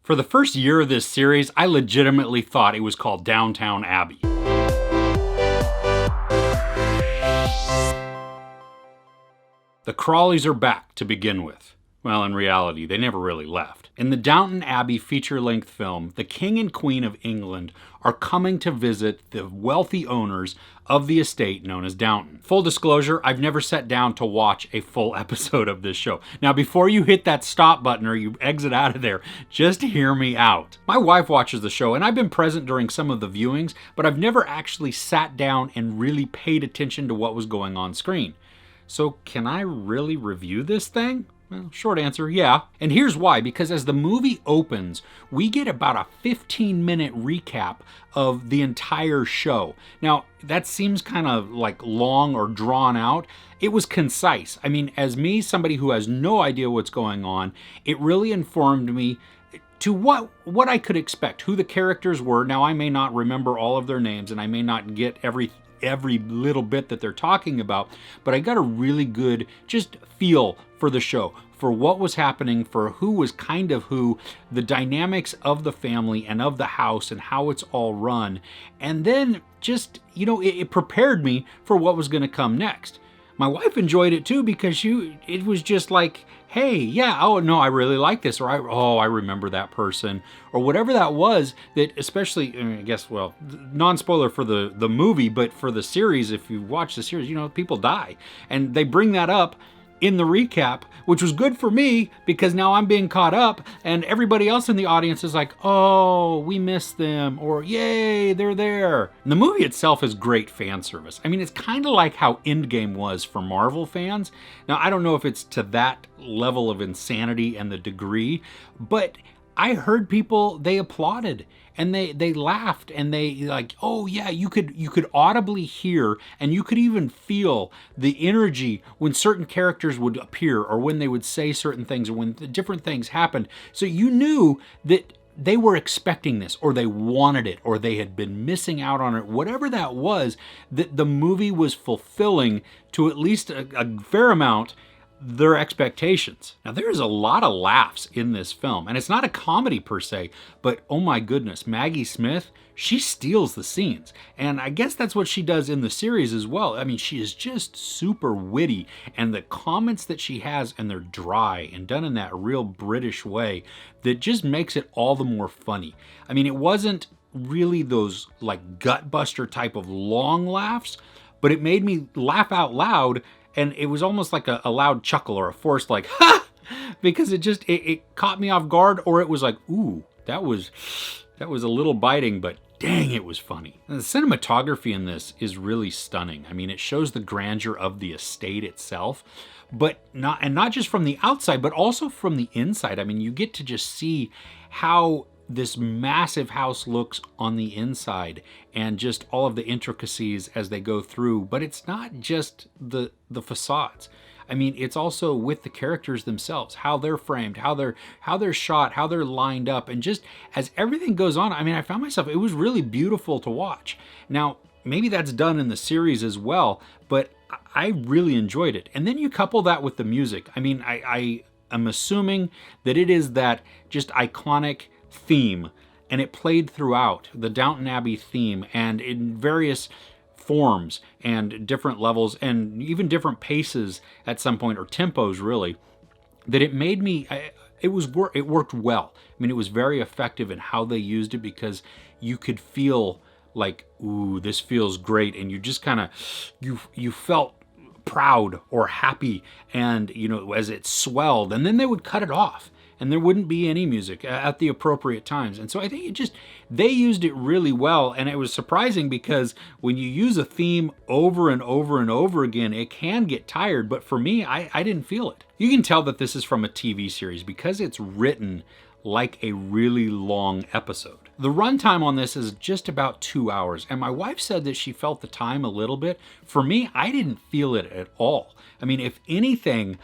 For the first year of this series, I legitimately thought it was called Downton Abbey. The Crawleys are back to begin with. Well, in reality, they never really left. In the Downton Abbey feature-length film, the King and Queen of England are coming to visit the wealthy owners of the estate known as Downton. Full disclosure, I've never sat down to watch a full episode of this show. Now, before you hit that stop button or you exit out of there, just hear me out. My wife watches the show, and I've been present during some of the viewings, but I've never actually sat down and really paid attention to what was going on screen. So, can I really review this thing? Well, short answer, yeah. And here's why, because as the movie opens, we get about a 15-minute recap of the entire show. Now, that seems kind of like long or drawn out. It was concise. I mean, as me, somebody who has no idea what's going on, it really informed me to what I could expect, who the characters were. Now, I may not remember all of their names, and I may not get every little bit that they're talking about, but I got a really good just feel for the show, for what was happening, for who was kind of who, the dynamics of the family and of the house and how it's all run. And then just, it prepared me for what was going to come next. My wife enjoyed it too, because it was just like, hey, yeah, oh no, I really like this, or I remember that person, or whatever that was, that especially, I guess, well, non-spoiler for the movie, but for the series, if you watch the series, people die. And they bring that up in the recap, which was good for me because now I'm being caught up and everybody else in the audience is like, oh, we missed them, or yay, they're there. And the movie itself is great fan service. I mean, it's kind of like how Endgame was for Marvel fans. Now, I don't know if it's to that level of insanity and the degree, but I heard people, they applauded and they laughed and they like, oh yeah, you could audibly hear and you could even feel the energy when certain characters would appear or when they would say certain things or when different things happened. So you knew that they were expecting this, or they wanted it, or they had been missing out on it, whatever that was, that the movie was fulfilling to at least a fair amount their expectations. Now, there's a lot of laughs in this film, and it's not a comedy per se, but oh my goodness, Maggie Smith, she steals the scenes. And I guess that's what she does in the series as well. I mean, she is just super witty, and the comments that she has, and they're dry and done in that real British way that just makes it all the more funny. I mean, it wasn't really those like gut buster type of long laughs, but it made me laugh out loud. And it was almost like a loud chuckle or a forced like, ha! Because it caught me off guard, or it was like, ooh, that was a little biting, but dang, it was funny. And the cinematography in this is really stunning. I mean, it shows the grandeur of the estate itself, but not just from the outside, but also from the inside. I mean, you get to just see how this massive house looks on the inside and just all of the intricacies as they go through. But it's not just the facades. I mean, it's also with the characters themselves, how they're framed, how they're shot, how they're lined up. And just as everything goes on, I mean, I found myself, it was really beautiful to watch. Now, maybe that's done in the series as well, but I really enjoyed it. And then you couple that with the music. I mean, I am assuming that it is that just iconic theme, and it played throughout the Downton Abbey theme, and in various forms and different levels and even different paces at some point, or tempos really, that it made me, it worked well. I mean, it was very effective in how they used it, because you could feel like, ooh, this feels great, and you just kind of you felt proud or happy, and as it swelled, and then they would cut it off and there wouldn't be any music at the appropriate times. And so I think they used it really well. And it was surprising, because when you use a theme over and over and over again, it can get tired. But for me, I didn't feel it. You can tell that this is from a TV series because it's written like a really long episode. The runtime on this is just about 2 hours, and my wife said that she felt the time a little bit. For me, I didn't feel it at all. I mean, if anything,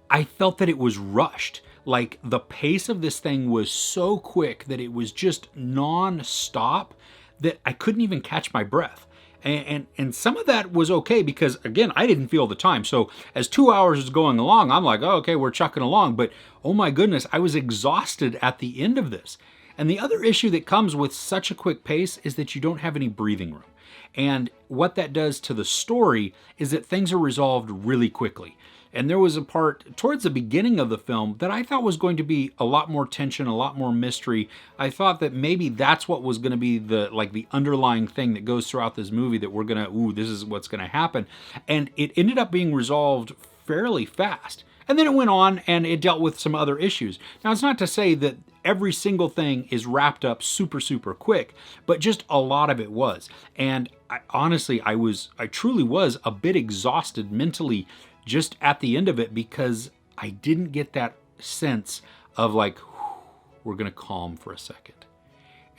I felt that it was rushed. Like, the pace of this thing was so quick that it was just non-stop that I couldn't even catch my breath. And some of that was okay because, again, I didn't feel the time. So as 2 hours is going along, I'm like, oh, okay, we're chucking along. But oh my goodness, I was exhausted at the end of this. And the other issue that comes with such a quick pace is that you don't have any breathing room. And what that does to the story is that things are resolved really quickly. And there was a part towards the beginning of the film that I thought was going to be a lot more tension, a lot more mystery. I thought that maybe that's what was going to be the underlying thing that goes throughout this movie, that we're going to, this is what's going to happen. And it ended up being resolved fairly fast. And then it went on and it dealt with some other issues. Now, it's not to say that every single thing is wrapped up super, super quick, but just a lot of it was. And honestly, I truly was a bit exhausted mentally just at the end of it, because I didn't get that sense of like, we're going to calm for a second.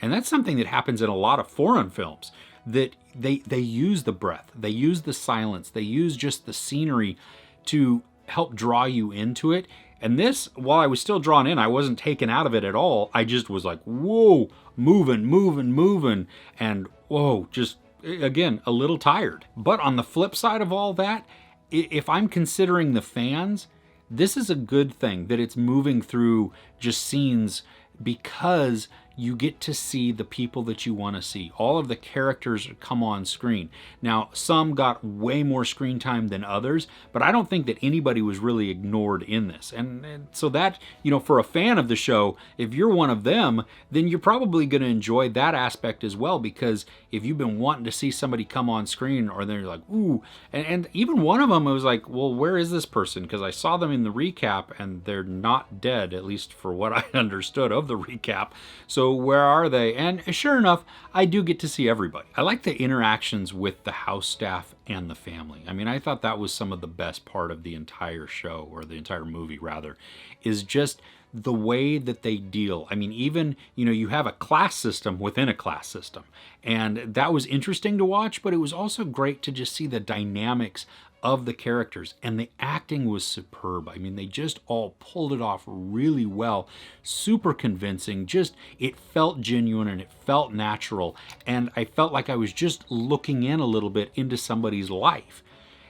And that's something that happens in a lot of foreign films, that they use the breath, they use the silence, they use just the scenery to help draw you into it. And this, while I was still drawn in, I wasn't taken out of it at all. I just was like, whoa, moving, and whoa, just, again, a little tired. But on the flip side of all that, if I'm considering the fans, this is a good thing that it's moving through just scenes, because you get to see the people that you want to see. All of the characters come on screen. Now, some got way more screen time than others, but I don't think that anybody was really ignored in this. And so that, for a fan of the show, if you're one of them, then you're probably going to enjoy that aspect as well, because if you've been wanting to see somebody come on screen, or they're like, ooh, and even one of them was like, well, where is this person? Because I saw them in the recap and they're not dead, at least for what I understood of the recap. So where are they? And sure enough, I do get to see everybody. I like the interactions with the house staff and the family. I mean, I thought that was some of the best part of the entire show, or the entire movie rather, is just the way that they deal. I mean, even, you have a class system within a class system. And that was interesting to watch, but it was also great to just see the dynamics of the characters, and the acting was superb. I mean, they just all pulled it off really well, super convincing. Just, it felt genuine and it felt natural, and I felt like I was just looking in a little bit into somebody's life.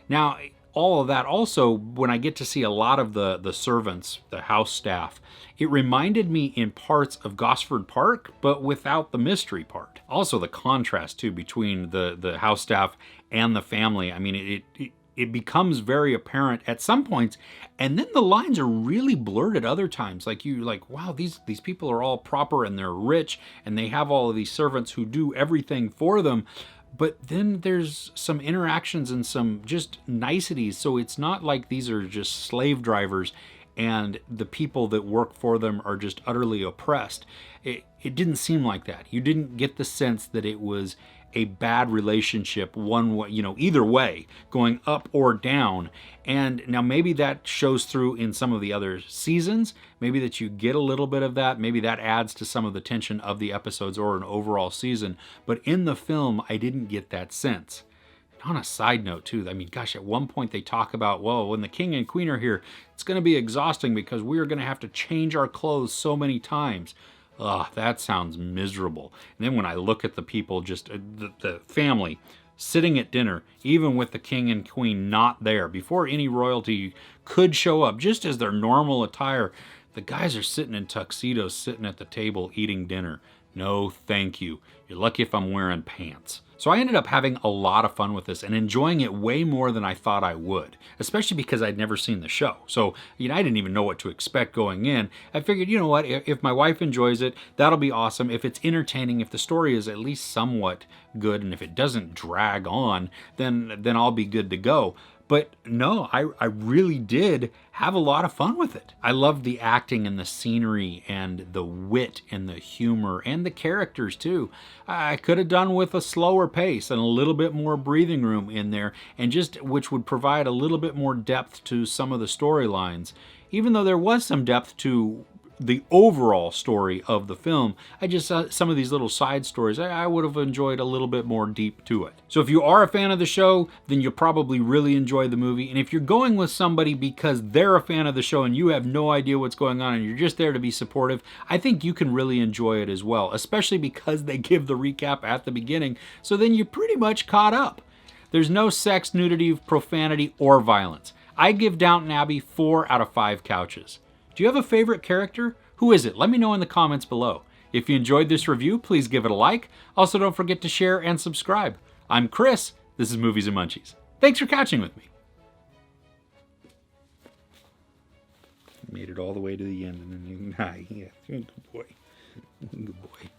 Now, all of that also, when I get to see a lot of the servants, the house staff, it reminded me in parts of Gosford Park, but without the mystery part. Also, the contrast too between the house staff and the family. I mean, it becomes very apparent at some points, and then the lines are really blurred at other times. Like, wow, these people are all proper and they're rich, and they have all of these servants who do everything for them. But then there's some interactions and some just niceties. So it's not like these are just slave drivers and the people that work for them are just utterly oppressed. It didn't seem like that. You didn't get the sense that it was a bad relationship one way, either way, going up or down. And now maybe that shows through in some of the other seasons, maybe that you get a little bit of that, maybe that adds to some of the tension of the episodes or an overall season. But in the film, I didn't get that sense. And on a side note too, I mean, gosh, at one point they talk about, well, when the king and queen are here, it's going to be exhausting because we're going to have to change our clothes so many times. Ugh, that sounds miserable. And then when I look at the people, just the family sitting at dinner, even with the king and queen not there, before any royalty could show up, just as their normal attire, the guys are sitting in tuxedos, sitting at the table eating dinner. No, thank you. You're lucky if I'm wearing pants. So I ended up having a lot of fun with this and enjoying it way more than I thought I would, especially because I'd never seen the show. So, I didn't even know what to expect going in. I figured, you know what, if my wife enjoys it, that'll be awesome. If it's entertaining, if the story is at least somewhat good, and if it doesn't drag on, then I'll be good to go. But no, I really did have a lot of fun with it. I loved the acting and the scenery and the wit and the humor and the characters too. I could have done with a slower pace and a little bit more breathing room in there, and just which would provide a little bit more depth to some of the storylines. Even though there was some depth to the overall story of the film. I just some of these little side stories I would have enjoyed a little bit more deep to it. So if you are a fan of the show, then you'll probably really enjoy the movie. And if you're going with somebody because they're a fan of the show and you have no idea what's going on and you're just there to be supportive, I think you can really enjoy it as well, especially because they give the recap at the beginning. So then you're pretty much caught up. There's no sex, nudity, profanity, or violence. I give Downton Abbey 4 out of 5 couches. Do you have a favorite character? Who is it? Let me know in the comments below. If you enjoyed this review, please give it a like. Also, don't forget to share and subscribe. I'm Chris. This is Movies and Munchies. Thanks for couching with me. Made it all the way to the end and then yeah, good boy. Good boy.